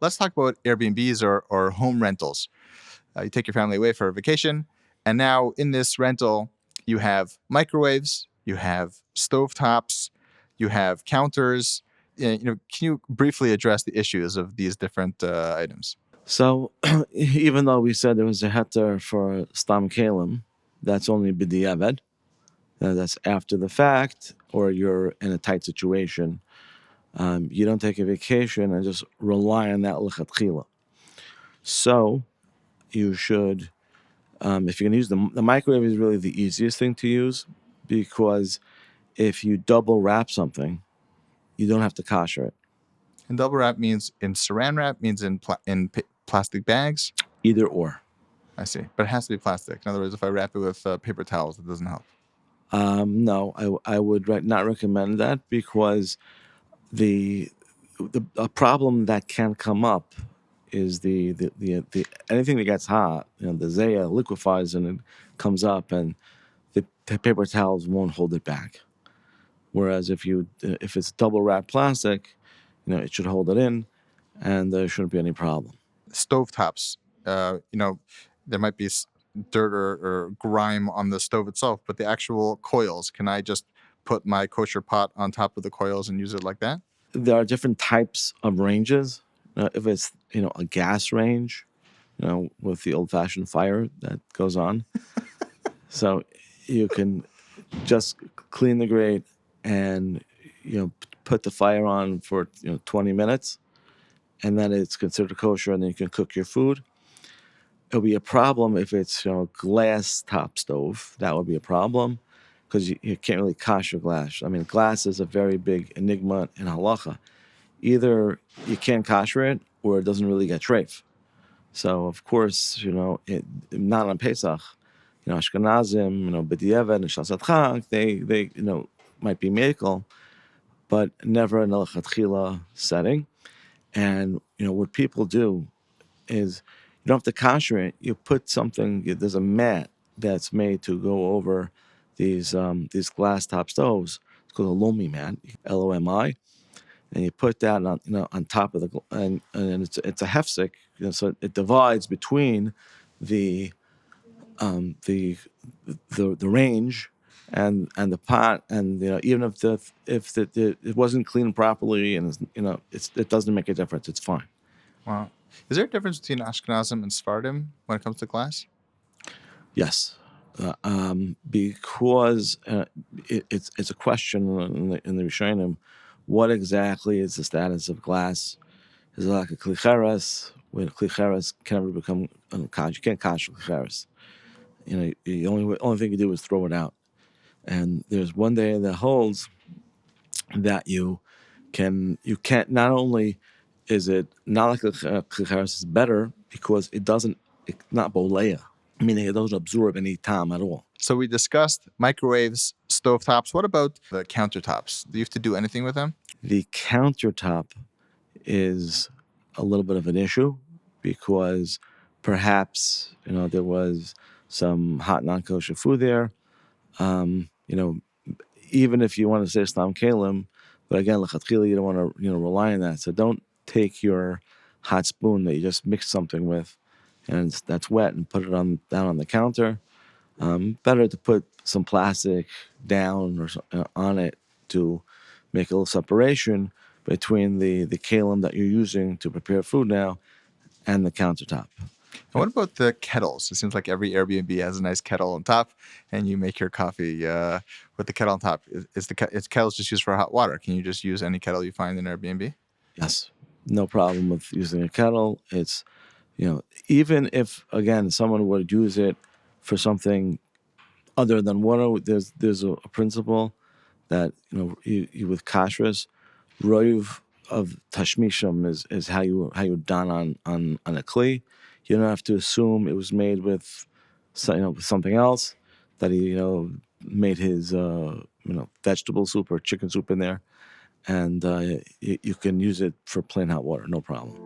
let's talk about Airbnbs or home rentals. You take your family away for a vacation, and now in this rental, you have microwaves, you have stovetops, you have counters. Can you briefly address the issues of these different items? So, even though we said there was a heter for stam kalim, that's only b'diavad. That's after the fact, or you're in a tight situation. You don't take a vacation and just rely on that lechatchila. So, you should, if you're going to use the microwave, is really the easiest thing to use, because if you double wrap something, you don't have to kosher it. And double wrap means in saran wrap, means in plastic bags? Either or. I see. But it has to be plastic. In other words, if I wrap it with paper towels, it doesn't help. No, I would not recommend that, because the problem that can come up is the anything that gets hot, the zaya liquefies and it comes up, and the paper towels won't hold it back. Whereas if it's double wrapped plastic, it should hold it in, and there shouldn't be any problem. Stovetops, there might be dirt or grime on the stove itself, but the actual coils, can I just put my kosher pot on top of the coils and use it like that? There are different types of ranges. If it's a gas range, with the old-fashioned fire that goes on, so you can just clean the grate and put the fire on for 20 minutes, and then it's considered kosher, and then you can cook your food. It'll be a problem if it's glass top stove. That would be a problem, because you can't really kosher glass. I mean, glass is a very big enigma in halacha. Either you can't kosher it, or it doesn't really get treif. So of course, not on Pesach, Ashkenazim, B'diavad and Shasat Chag, they might be miracle, but never in a lechatchila setting. And what people do is, you don't have to kosher it. You put something. There's a mat that's made to go over these glass top stoves. It's called a lomi mat, Lomi, and you put that on top of and it's a hefsek, so it divides between the range and the pot, and even if it wasn't cleaned properly, and it doesn't make a difference. It's fine. Wow. Is there a difference between Ashkenazim and Sephardim when it comes to glass? Yes, because it's a question in the Rishonim. What exactly is the status of glass? Is it like a klicheres? When klicheres can never become kosher, you can't kosher klicheres. The only thing you do is throw it out. And there's one day that holds that you can't. Not only is it not like klicheres is better, because it's not boleya, meaning it doesn't absorb any time at all. So we discussed microwaves, stovetops. What about the countertops? Do you have to do anything with them? The countertop is a little bit of an issue, because perhaps there was some hot non-kosher food there. Even if you want to say stam kalim, but again, lechatchila, you don't want to rely on that. So don't take your hot spoon that you just mixed something with, and that's wet, and put it down on the counter. Better to put some plastic down or on it to make a little separation between the kalim that you're using to prepare food now and the countertop. And what about the kettles? It seems like every Airbnb has a nice kettle on top, and you make your coffee with the kettle on top. Is kettle's just used for hot water? Can you just use any kettle you find in Airbnb? Yes, no problem with using a kettle. It's even if, again, someone would use it for something other than water, there's a principle that you with kashrus, roiv of tashmishim is how you don on a kli. You don't have to assume it was made with with something else, that he made his vegetable soup or chicken soup in there, and you can use it for plain hot water, no problem.